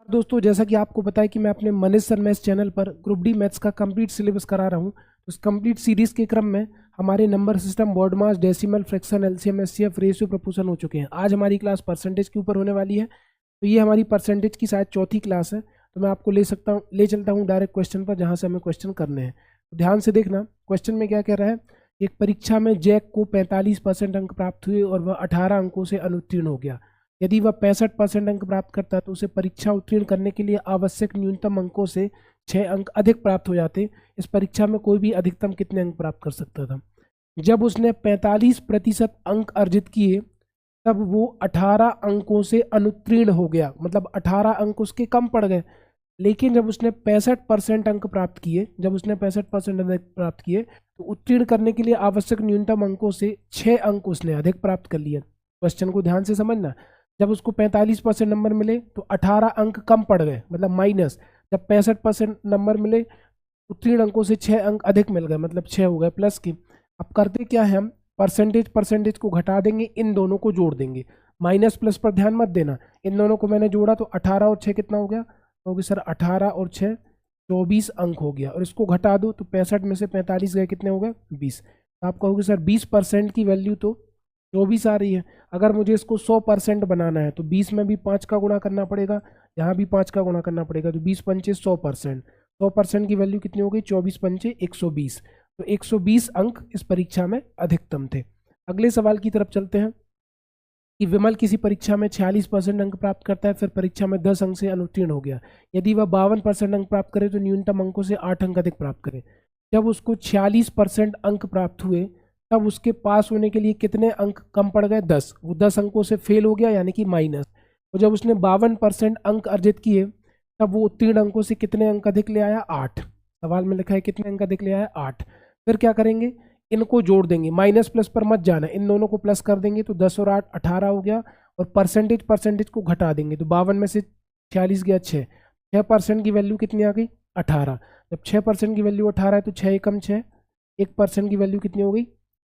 दोस्तों, जैसा कि आपको पता है कि मैं अपने मनीष सर मैथ्स चैनल पर ग्रुप डी मैथ्स का कंप्लीट सिलेबस करा रहा हूं। तो इस कंप्लीट सीरीज के क्रम में हमारे number system, BODMAS, decimal, fraction, LCM, HCF, ratio, proportion हो चुके हैं। आज हमारी क्लास परसेंटेज के ऊपर होने वाली है। तो ये हमारी परसेंटेज की शायद चौथी क्लास है। तो मैं आपको ले चलता हूँ डायरेक्ट क्वेश्चन पर, जहाँ से हमें क्वेश्चन करने हैं। तो ध्यान से देखना, क्वेश्चन में क्या कह रहा है। एक परीक्षा में जैक को 45% अंक प्राप्त हुए और वह 18 अंकों से अनुत्तीर्ण हो गया। यदि वह 65% अंक प्राप्त करता तो उसे परीक्षा उत्तीर्ण करने के लिए आवश्यक न्यूनतम अंकों से 6 अंक अधिक प्राप्त हो जाते। इस परीक्षा में कोई भी अधिकतम कितने अंक प्राप्त कर सकता था। जब उसने 45% अंक अर्जित किए तब वो 18 अंकों से अनुत्तीर्ण हो गया, मतलब 18 अंक उसके कम पड़ गए। लेकिन जब उसने 65% अंक प्राप्त किए, अंक प्राप्त किए तो उत्तीर्ण करने के लिए आवश्यक न्यूनतम अंकों से 6 अंक उसने अधिक प्राप्त कर लिए। क्वेश्चन को ध्यान से समझना। जब उसको 45% नंबर मिले तो 18 अंक कम पड़ गए, मतलब माइनस। जब 65% नंबर मिले, उत्तीर्ण अंकों से 6 अंक अधिक मिल गए, मतलब 6 हो गए प्लस की। अब करते क्या है, हम परसेंटेज को घटा देंगे, इन दोनों को जोड़ देंगे। माइनस प्लस पर ध्यान मत देना। इन दोनों को मैंने जोड़ा तो 18 और 6 कितना हो गया, होगी सर 18 और 6 24 अंक हो गया। और इसको घटा दो तो 65 में से 45 गए, कितने हो गए 20। तो आप कहोगे सर 20% की वैल्यू तो 24 आ रही है। अगर मुझे इसको 100% बनाना है तो 20 में भी 5 का गुणा करना पड़ेगा, यहाँ भी 5 का गुणा करना पड़ेगा। तो 20 पंचे 100%, 100% की वैल्यू कितनी हो गई, 24 पंचे 120। तो 120 अंक इस परीक्षा में अधिकतम थे। अगले सवाल की तरफ चलते हैं कि विमल किसी परीक्षा में 46% अंक प्राप्त करता है, फिर परीक्षा में 10 अंक से अनुत्तीर्ण हो गया। यदि वह 52% अंक प्राप्त करे तो न्यूनतम अंकों से 8 अंक अधिक प्राप्त करे। जब उसको 46% अंक प्राप्त हुए तब उसके पास होने के लिए कितने अंक कम पड़ गए, 10। वो 10 अंकों से फेल हो गया, यानी कि माइनस। और जब उसने 52% अंक अर्जित किए तब वो उत्तीर्ण अंकों से कितने अंक अधिक ले आया, 8। सवाल में लिखा है कितने अंक अधिक ले आया, 8। फिर क्या करेंगे, इनको जोड़ देंगे। माइनस प्लस पर मत जाना, इन दोनों को प्लस कर देंगे तो 10 और 8 18 हो गया। और परसेंटेज को घटा देंगे तो 52 में से 46 गया 6% की वैल्यू कितनी आ गई, 18। जब 6% की वैल्यू 18 है तो 6 एकम 6, 1% की वैल्यू कितनी हो गई,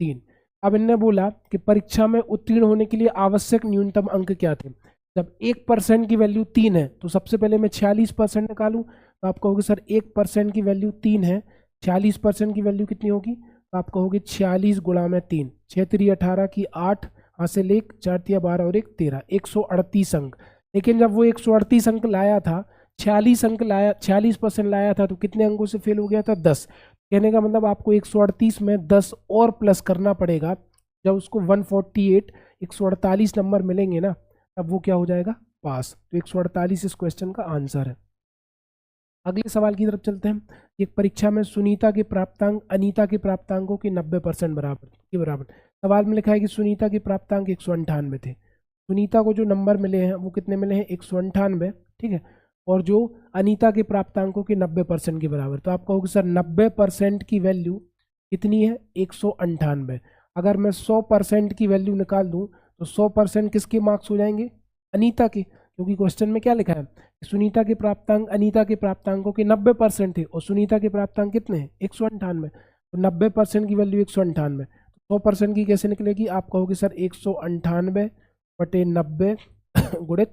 3। अब इनने बोला कि परीक्षा में उत्तीर्ण होने के लिए आवश्यक न्यूनतम अंक क्या थे। जब 1% की वैल्यू 3 है तो सबसे पहले मैं 46% निकालूं। तो आप कहोगे सर 1% की वैल्यू 3 है, 46% की वैल्यू कितनी होगी, तो आप कहोगे 46 गुणा में 3, 6 3 18 की 8, हासिल 1, 4 3 12 और 1 13, 138 अंक। लेकिन जब वो 138 अंक लाया था, 46 अंक लाया, 46% लाया था तो कितने अंकों से फेल हो गया था, 10। कहने का मतलब आपको 138 में 10 और प्लस करना पड़ेगा। जब उसको 148 148 नंबर मिलेंगे ना, तब वो क्या हो जाएगा, पास। तो 148 इस क्वेश्चन का आंसर है। अगले सवाल की तरफ चलते हैं। एक परीक्षा में सुनीता के प्राप्तांक अनीता के प्राप्तांकों के 90% बराबर। सवाल में लिखा है कि सुनीता के प्राप्तांक 198 थे। सुनीता को जो नंबर मिले हैं वो कितने मिले हैं, 198, ठीक है। और जो अनीता के प्राप्तांकों के 90% के बराबर। तो आप कहोगे सर 90% की वैल्यू कितनी है, 198। अगर मैं 100% की वैल्यू निकाल दूं तो 100% किसके मार्क्स हो जाएंगे, अनीता के। क्योंकि क्वेश्चन में क्या लिखा है, सुनीता के प्राप्तांक अनीता के प्राप्तांकों के 90% थे और सुनीता के प्राप्तांक कितने हैं, 198। तो 90% की वैल्यू 198, 100% की कैसे निकलेगी, आप कहोगे सर 198 बटे 90 गुणित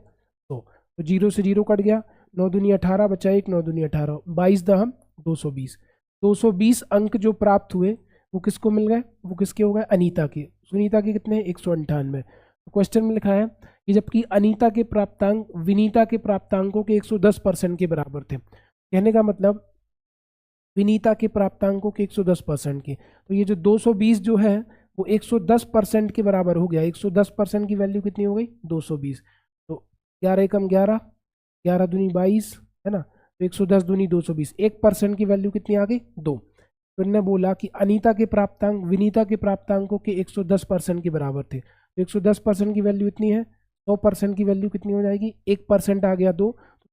100। तो 0 से 0 कट गया, 9 दूनी 18 बचा 1, 9 दूनी 18, 22 दहम 220। 220 अंक जो प्राप्त हुए वो किसको मिल गए, वो किसके हो गए, अनीता के। सुनीता के कितने, 198। तो क्वेश्चन में लिखा है कि जबकि अनीता के प्राप्तांक विनीता के प्राप्तांकों के 110% के बराबर थे। कहने का मतलब विनीता के प्राप्तांकों के 110% के, तो ये जो 220 जो है वो 110% के बराबर हो गया। 110% की वैल्यू कितनी हो गई, 220। तो 11 एकम 11, 11 दूनी 22, है ना। तो 110 दूनी 220, 1% की वैल्यू कितनी आ गई, 2। तो इन्होंने बोला कि अनीता के प्राप्तांक विनीता के प्राप्तांकों के 110% के बराबर थे। तो 110% की वैल्यू इतनी है, 100% की वैल्यू कितनी हो जाएगी, 1% आ गया 2,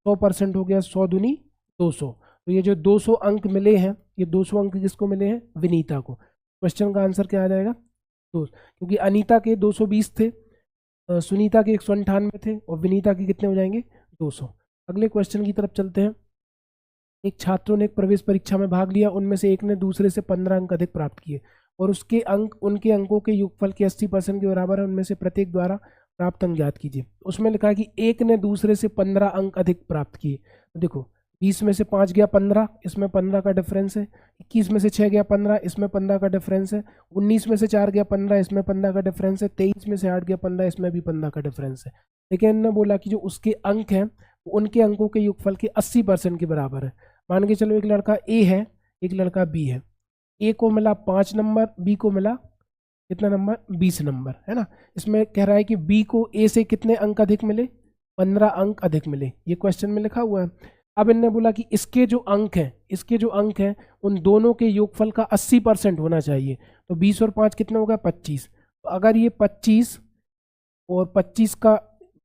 100% हो गया 100 दूनी 200। तो ये जो 200 अंक मिले हैं, ये 200 अंक किसको मिले हैं, विनीता को। क्वेश्चन का आंसर क्या आ जाएगा, 2। क्योंकि अनीता के 220 थे, सुनीता के 198 थे और विनीता के कितने हो जाएंगे, 200। अगले क्वेश्चन की तरफ चलते हैं। एक छात्रों ने एक प्रवेश परीक्षा में भाग लिया, उनमें से एक ने दूसरे से 15 अंक अधिक प्राप्त किए और उसके अंक उनके अंकों के योगफल के 80% के बराबर है। उनमें से प्रत्येक द्वारा प्राप्त अंक ज्ञात कीजिए। उसमें लिखा है कि एक ने दूसरे से 15 अंक अधिक प्राप्त किए। तो देखो 20 में से 5 गया 15, इसमें 15 का डिफरेंस है। 21 में से 6 गया 15, इसमें 15 का डिफरेंस है। 19 में से 4 गया 15, इसमें 15 का डिफरेंस है। 23 में से 8 गया 15, इसमें भी 15 का डिफरेंस है। लेकिन इन्होंने बोला कि जो उसके अंक हैं उनके अंकों के योगफल के 80% के बराबर है। मान के चलो एक लड़का ए है, एक लड़का बी है। ए को मिला 5 नंबर, बी को मिला कितना नंबर, 20 नंबर, है ना। इसमें कह रहा है कि बी को ए से कितने अंक अधिक मिले, 15 अंक अधिक मिले, ये क्वेश्चन में लिखा हुआ है। अब इन्होंने बोला कि इसके जो अंक हैं उन दोनों के योगफल का 80% होना चाहिए। तो 20 और 5 कितना होगा, 25। तो अगर ये 25 और 25 का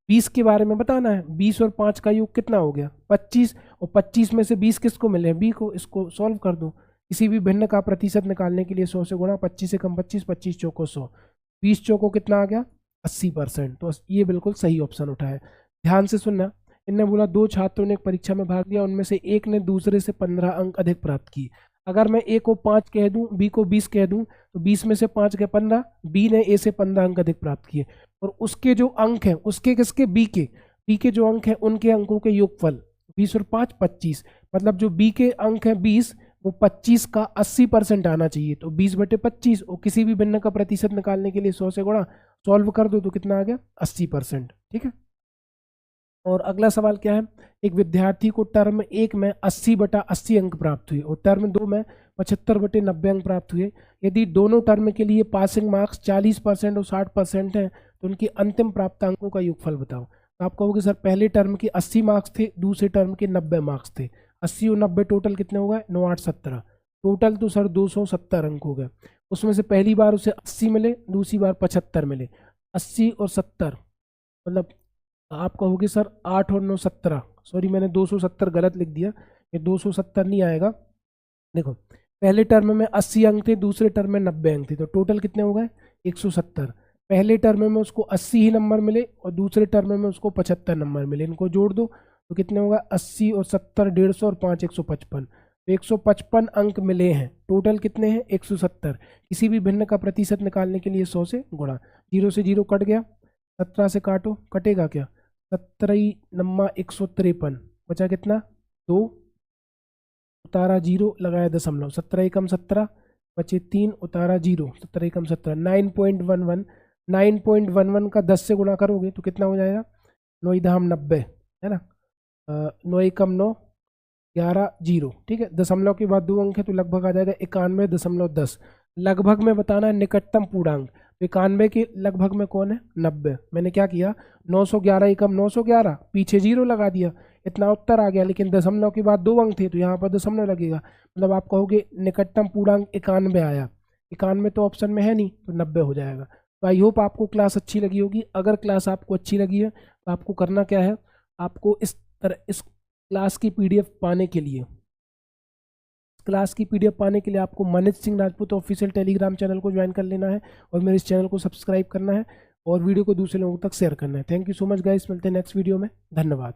20 के बारे में बताना है, 20 और 5 का योग कितना हो गया, 25, और 25 में से 20 किसको मिले, बी को। इसको सॉल्व कर दो। किसी भी भिन्न का प्रतिशत निकालने के लिए 100 से गुणा, 25 से कम 25, 25 चौको 100, 20 चौको कितना आ गया, 80%। तो ये बिल्कुल सही ऑप्शन उठा है। ध्यान से सुनना, इनने बोला 2 छात्रों ने एक परीक्षा में भाग लिया, उनमें से एक ने दूसरे से 15 अंक अधिक प्राप्त किए। अगर मैं ए को 5 कह दूं, बी को 20 कह दूं, तो 20 में से 5 गए 15, बी ने ए से 15 अंक अधिक प्राप्त किए। और उसके जो अंक हैं, उसके किसके, बी के जो अंक हैं उनके अंकों के योगफल 20 और 5 25, मतलब जो बी के अंक हैं 20, वो 25 का 80% आना चाहिए। तो 20/25, और किसी भी भिन्न का प्रतिशत निकालने के लिए 100 से गुणा, सॉल्व कर दो तो कितना आ गया, 80%। ठीक है। और अगला सवाल क्या है, एक विद्यार्थी को टर्म 1 में 80/80 अंक प्राप्त हुए और टर्म 2 में 75/90 अंक प्राप्त हुए। यदि दोनों टर्म के लिए पासिंग मार्क्स 40% और 60% हैं तो उनके अंतिम प्राप्त अंकों का योगफल बताओ। तो आप कहोगे सर पहले टर्म के 80 मार्क्स थे, दूसरे टर्म के 90 मार्क्स थे, 80 और 90 टोटल कितने हो गए, 9 8 17, टोटल तो सर 270 अंक हो गए। उसमें से पहली बार उसे 80 मिले, दूसरी बार 75 मिले। 80 और 70 मतलब आप कहोगे सर 8 और 9 17, सॉरी मैंने 270 गलत लिख दिया, ये 270 नहीं आएगा। देखो पहले टर्म में 80 अंक थे, दूसरे टर्म में 90 अंक थे, तो टोटल कितने हो गए, 170। पहले टर्म में उसको 80 ही नंबर मिले और दूसरे टर्म में उसको 75 नंबर मिले, इनको जोड़ दो तो कितने होगा, 80 और 70 150 और 5 155, तो 155 अंक मिले हैं। टोटल कितने हैं, 170। किसी भी भिन्न का प्रतिशत निकालने के लिए 100 से गुणा, 0 से 0 कट गया, 17 से काटो, कटेगा क्या, 17 नम्मा 153, बचा कितना 2, उतारा 0, लगाया दशमलव, 17 एकम 17, बचे 3, उतारा 0, 17 एकम 17, 9.11, 9.11 का 10 से गुणा करोगे तो कितना हो जाएगा, 9 धाम 90, है ना, 9 एकम 9, 11 0। ठीक है, दशमलव के बाद 2 अंक है तो लगभग आ जाएगा 91.10। लगभग में बताना है निकटतम पूर्णांक, तो 91 के लगभग में कौन है, 90। मैंने क्या किया, 911 एकम 911, पीछे 0 लगा दिया, इतना उत्तर आ गया। लेकिन दशमलव के बाद 2 अंक थे तो यहाँ पर दशमलव लगेगा, मतलब आप कहोगे निकटतम पूर्णांक 91 आया। 91 तो ऑप्शन में है नहीं, तो 90 हो जाएगा। तो आई होप आपको क्लास अच्छी लगी होगी। अगर क्लास आपको अच्छी लगी है तो आपको करना क्या है, आपको इस क्लास की पीडीएफ पाने के लिए, आपको Manish Singh Rajput official Telegram channel को ज्वाइन कर लेना है और मेरे इस चैनल को सब्सक्राइब करना है और वीडियो को दूसरे लोगों तक शेयर करना है। Thank you so much guys, मिलते हैं नेक्स्ट वीडियो में, धन्यवाद।